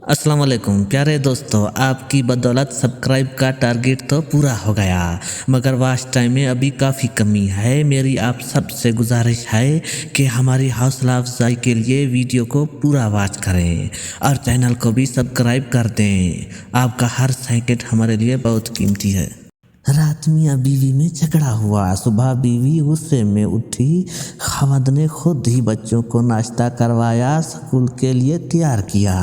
अस्सलाम वालेकुम प्यारे दोस्तों, आपकी बदौलत सब्सक्राइब का टारगेट तो पूरा हो गया, मगर वॉच टाइम में अभी काफ़ी कमी है। मेरी आप सबसे गुजारिश है कि हमारी हौसला अफजाई के लिए वीडियो को पूरा वॉच करें और चैनल को भी सब्सक्राइब कर दें। आपका हर सेकंड हमारे लिए बहुत कीमती है। रात मियाँ बीवी में झगड़ा हुआ। सुबह बीवी गुस्से में उठी। खावंद ने खुद ही बच्चों को नाश्ता करवाया, स्कूल के लिए तैयार किया।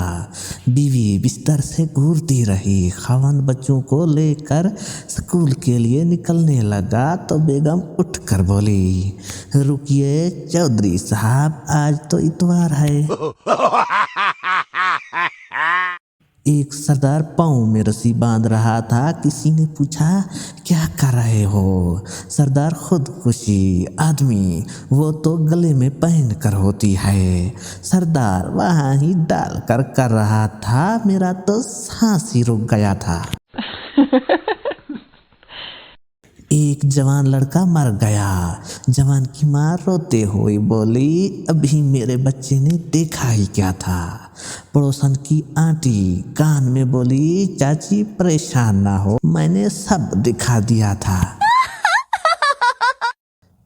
बीवी बिस्तर से घूरती रही। खावंद बच्चों को लेकर स्कूल के लिए निकलने लगा तो बेगम उठकर बोली, रुकिए चौधरी साहब, आज तो इतवार है। एक सरदार पाँव में रस्सी बांध रहा था। किसी ने पूछा, क्या कर रहे हो? सरदार खुदकुशी। आदमी, वो तो गले में पहन कर होती है। सरदार वहाँ ही डाल कर रहा था, मेरा तो सांस ही रुक गया था। एक जवान लड़का मर गया। जवान की माँ रोते हुए बोली, अभी मेरे बच्चे ने देखा ही क्या था। पड़ोसन की आंटी कान में बोली, चाची परेशान ना हो, मैंने सब दिखा दिया था।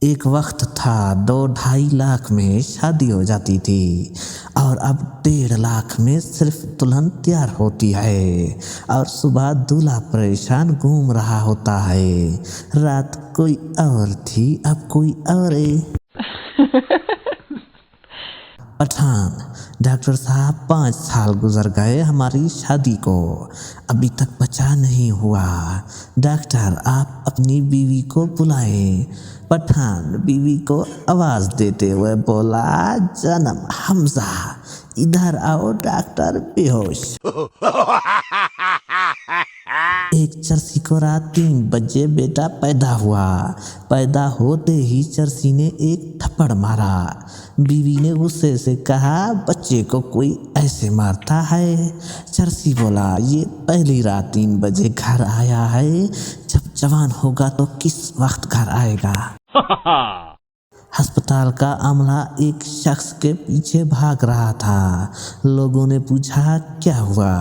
एक वक्त था 2-2.5 लाख में शादी हो जाती थी और अब 1.5 लाख में सिर्फ दुल्हन तैयार होती है और सुबह दूल्हा परेशान घूम रहा होता है। रात कोई और थी, अब कोई और है। पठान, डॉक्टर साहब 5 साल गुजर गए हमारी शादी को, अभी तक बच्चा नहीं हुआ। डॉक्टर आप अपनी बीवी को बुलाएं। पठान बीवी को आवाज देते हुए बोला, जन्म हमजा, इधर आओ डॉक्टर बेहोश। एक चरसी को रात 3 बजे बेटा पैदा हुआ। पैदा होते ही चरसी ने एक थप्पड़ मारा। बीवी ने गुस्से से कहा, बच्चे को कोई ऐसे मारता है? चरसी बोला, ये पहली रात 3 बजे घर आया है, जब जवान होगा तो किस वक्त घर आएगा। अस्पताल का अमला एक शख्स के पीछे भाग रहा था। लोगों ने पूछा, क्या हुआ?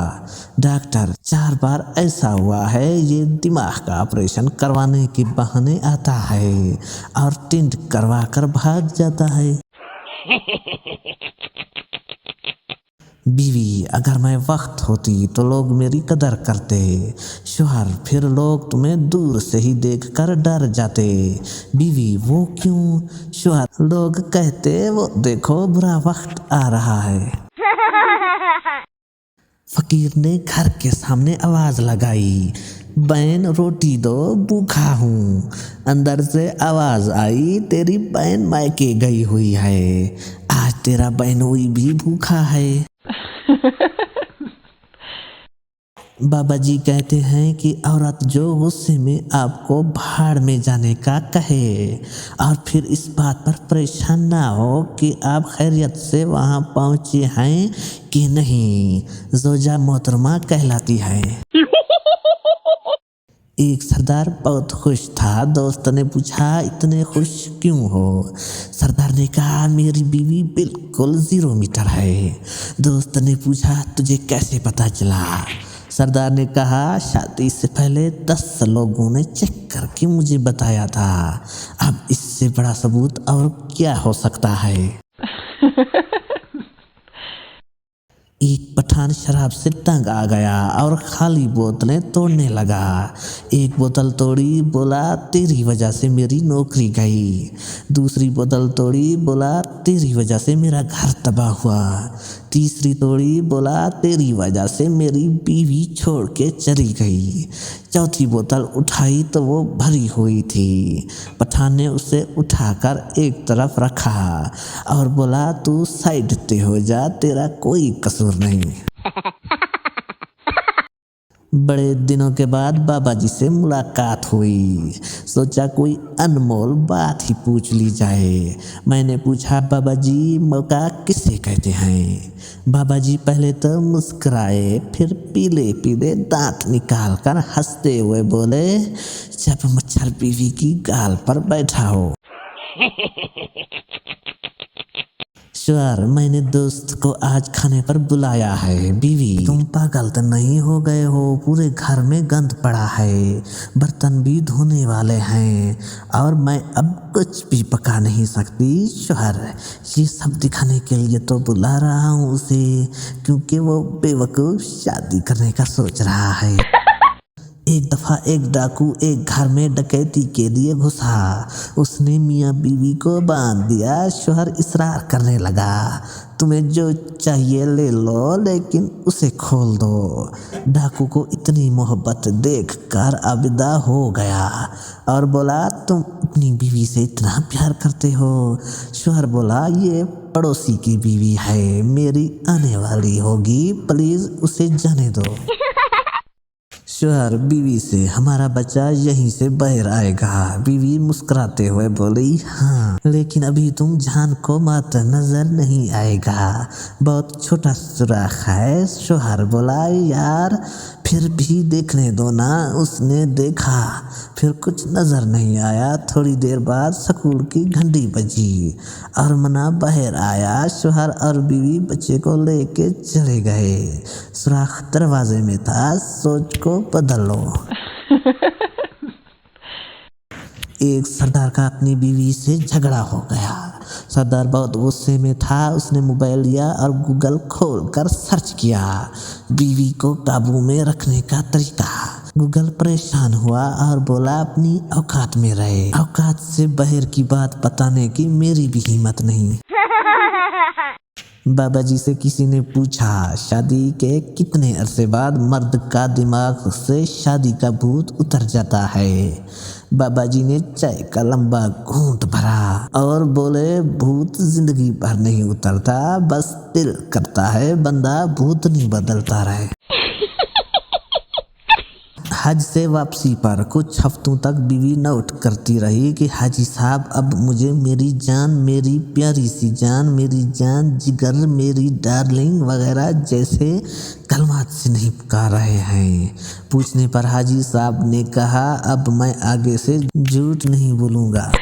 डॉक्टर, 4 बार ऐसा हुआ है, ये दिमाग का ऑपरेशन करवाने के बहाने आता है और टेंट करवा कर भाग जाता है। बीवी, अगर मैं वक्त होती तो लोग मेरी कदर करते। शौहर, फिर लोग तुम्हें दूर से ही देखकर डर जाते। बीवी, वो क्यों? शौहर, लोग कहते, वो देखो बुरा वक्त आ रहा है। फकीर ने घर के सामने आवाज लगाई, बहन रोटी दो, भूखा हूँ। अंदर से आवाज आई, तेरी बहन मायके गई हुई है, आज तेरा बहनोई भी भूखा है। बाबा जी कहते हैं कि औरत जो गुस्से में आपको भाड़ में जाने का कहे और फिर इस बात पर परेशान ना हो कि आप खैरियत से वहां पहुंचे हैं कि नहीं, जोजा मोहतरमा कहलाती है। एक सरदार बहुत खुश था। दोस्त ने पूछा, इतने खुश क्यों हो? सरदार ने कहा, मेरी बीवी बिल्कुल 0 मीटर है। दोस्त ने पूछा, तुझे कैसे पता चला? सरदार ने कहा, शादी से पहले 10 लोगों ने चेक करके मुझे बताया था। अब इससे बड़ा सबूत और क्या हो सकता है। एक पठान शराब से तंग आ गया और खाली बोतलें तोड़ने लगा। एक बोतल तोड़ी, बोला, तेरी वजह से मेरी नौकरी गई। दूसरी बोतल तोड़ी, बोला, तेरी वजह से मेरा घर तबाह हुआ। तीसरी तोड़ी, बोला, तेरी वजह से मेरी बीवी छोड़ के चली गई। चौथी बोतल उठाई तो वो भरी हुई थी। पठान ने उसे उठाकर एक तरफ रखा और बोला, तू साइड पे हो जा, तेरा कोई कसूर नहीं। बड़े दिनों के बाद बाबा जी से मुलाकात हुई। सोचा कोई अनमोल बात ही पूछ ली जाए। मैंने पूछा, बाबा जी मौका किसे कहते हैं? बाबा जी पहले तो मुस्कुराए, फिर पीले पीले दांत निकाल कर हंसते हुए बोले, जब मच्छर बीवी की गाल पर बैठा हो। शोहर, मैंने दोस्त को आज खाने पर बुलाया है। बीवी, तुम पागल तो नहीं हो गए हो? पूरे घर में गंद पड़ा है, बर्तन भी धोने वाले हैं और मैं अब कुछ भी पका नहीं सकती। शोहर, ये सब दिखाने के लिए तो बुला रहा हूँ उसे, क्योंकि वो बेवकूफ शादी करने का सोच रहा है। एक दफा एक डाकू एक घर में डकैती के लिए घुसा। उसने मियाँ बीवी को बांध दिया। शोहर इसरार करने लगा, तुम्हें जो चाहिए ले लो, लेकिन उसे खोल दो। डाकू को इतनी मोहब्बत देखकर आबिदा हो गया और बोला, तुम अपनी बीवी से इतना प्यार करते हो? शोहर बोला, ये पड़ोसी की बीवी है, मेरी आने वाली होगी, प्लीज उसे जाने दो। शोहर बीवी से, हमारा बच्चा यहीं से बाहर आएगा। बीवी मुस्कुराते हुए बोली, हाँ, लेकिन अभी तुम जान को मत, नजर नहीं आएगा, बहुत छोटा सुराख है। शोहर बोला, यार फिर भी देखने दो ना। उसने देखा, फिर कुछ नजर नहीं आया। थोड़ी देर बाद स्कूल की घंटी बजी और मना बाहर आया। शोहर और बीवी बच्चे को लेके चले गए। सुराख दरवाजे में था, सोच को बदल लो। एक सरदार का अपनी बीवी से झगड़ा हो गया। सरदार बहुत गुस्से में था। उसने मोबाइल लिया और गूगल खोल कर सर्च किया बीवी को काबू में रखने का तरीका। गूगल परेशान हुआ और बोला, अपनी औकात में रहे, औकात से बाहर की बात बताने की मेरी भी हिम्मत नहीं। बाबा जी से किसी ने पूछा, शादी के कितने अरसे बाद मर्द का दिमाग से शादी का भूत उतर जाता है? बाबा जी ने चाय का लंबा घूंट भरा और बोले, भूत जिंदगी भर नहीं उतरता, बस दिल करता है बंदा भूत नहीं बदलता रहे। हज से वापसी पर कुछ हफ्तों तक बीवी नोट करती रही कि हाजी साहब अब मुझे मेरी जान, मेरी प्यारी सी जान, मेरी जान जिगर, मेरी डार्लिंग वगैरह जैसे कलमात से नहीं पुकार रहे हैं। पूछने पर हाजी साहब ने कहा, अब मैं आगे से झूठ नहीं बोलूँगा।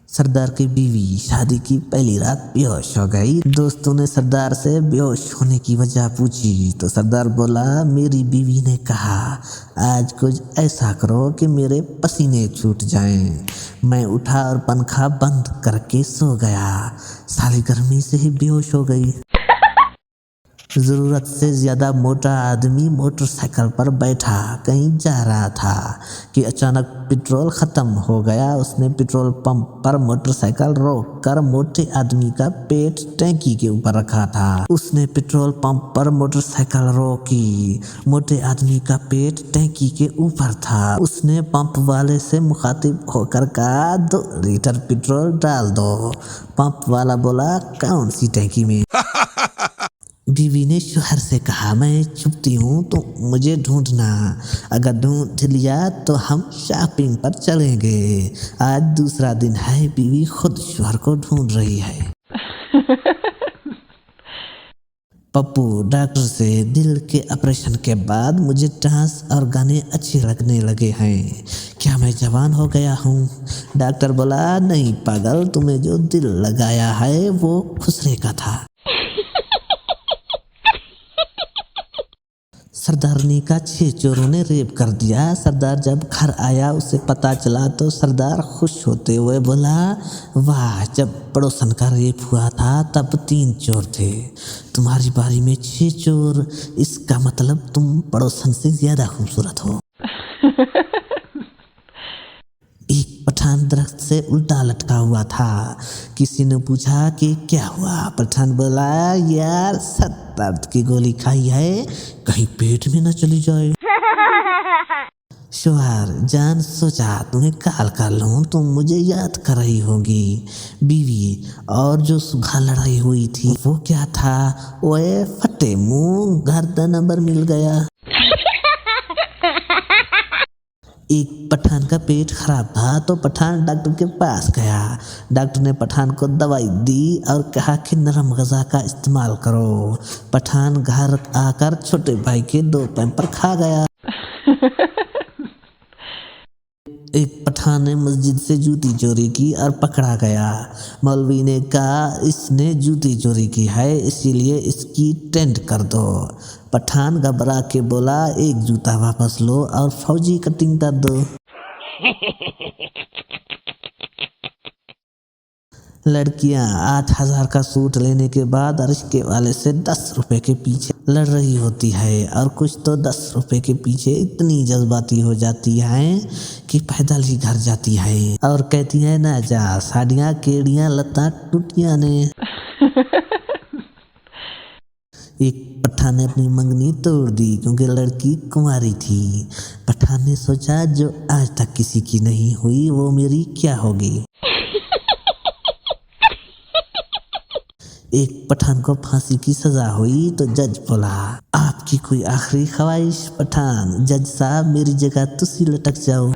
सरदार की बीवी शादी की पहली रात बेहोश हो गई। दोस्तों ने सरदार से बेहोश होने की वजह पूछी तो सरदार बोला, मेरी बीवी ने कहा, आज कुछ ऐसा करो कि मेरे पसीने छूट जाएं। मैं उठा और पंखा बंद करके सो गया। सारी गर्मी से ही बेहोश हो गई। जरूरत से ज्यादा मोटा आदमी मोटरसाइकिल पर बैठा कहीं जा रहा था कि अचानक पेट्रोल खत्म हो गया। उसने पेट्रोल पंप पर मोटरसाइकिल रोक कर मोटे आदमी का पेट टैंकी के ऊपर रखा था। उसने पेट्रोल पंप पर मोटरसाइकिल रोकी, मोटे आदमी का पेट टैंकी के ऊपर था। उसने पंप वाले से मुखातिब होकर कहा, 2 लीटर पेट्रोल डाल दो। पंप वाला बोला, कौन सी टैंकी में? बीवी ने शोहर से कहा, मैं छुपती हूँ तो मुझे ढूंढना, अगर ढूंढ लिया तो हम शॉपिंग पर चलेंगे। आज दूसरा दिन है, बीवी खुद शोहर को ढूंढ रही है। पप्पू, डॉक्टर से दिल के ऑपरेशन के बाद मुझे डांस और गाने अच्छे लगने लगे हैं, क्या मैं जवान हो गया हूँ? डॉक्टर बोला, नहीं पागल, तुम्हें जो दिल लगाया है वो खुसरे का था। सरदारनी का 6 चोरों ने रेप कर दिया। सरदार जब घर आया उसे पता चला तो सरदार खुश होते हुए बोला, वाह, जब पड़ोसन का रेप हुआ था तब 3 चोर थे, तुम्हारी बारी में 6 चोर, इसका मतलब तुम पड़ोसन से ज्यादा खूबसूरत हो। एक पठान दरख्त से उल्टा लटका हुआ था। किसी ने पूछा कि क्या हुआ? पठान बोला, यार सर दर्द की गोली खाई है, कहीं पेट में न चली जाए। शोहर, जान सोचा तुम्हें कॉल कर लूं, तुम मुझे याद कर रही होगी। बीवी, और जो सुबह लड़ाई हुई थी वो क्या था? ओए फटे मुंह, घर का नंबर मिल गया। एक पठान का पेट खराब था तो पठान डॉक्टर के पास गया। डॉक्टर ने पठान को दवाई दी और कहा कि नरम ग़िज़ा का इस्तेमाल करो। पठान घर आकर छोटे भाई के 2 पैम्पर खा गया। एक पठान ने मस्जिद से जूती चोरी की और पकड़ा गया। मौलवी ने कहा इसने जूती चोरी की है इसीलिए इसकी टेंट कर दो। पठान घबरा के बोला एक जूता वापस लो और फौजी कटिंग कर दो। लड़कियां 8,000 का सूट लेने के बाद रिश्ते वाले से 10 रुपए के पीछे लड़ रही होती है और कुछ तो 10 रुपए के पीछे इतनी जज्बाती हो जाती हैं कि पैदल ही घर जाती है और कहती है ना जा साड़ियाँ केड़ियाँ लता टूटियाँ ने। एक पठान ने अपनी मंगनी तोड़ दी क्योंकि लड़की कुंवारी थी। पठान ने सोचा जो आज तक किसी की नहीं हुई वो मेरी क्या होगी। एक पठान को फांसी की सजा हुई तो जज बोला आपकी कोई आखिरी ख्वाहिश। पठान जज साहब मेरी जगह तुसी लटक जाओ।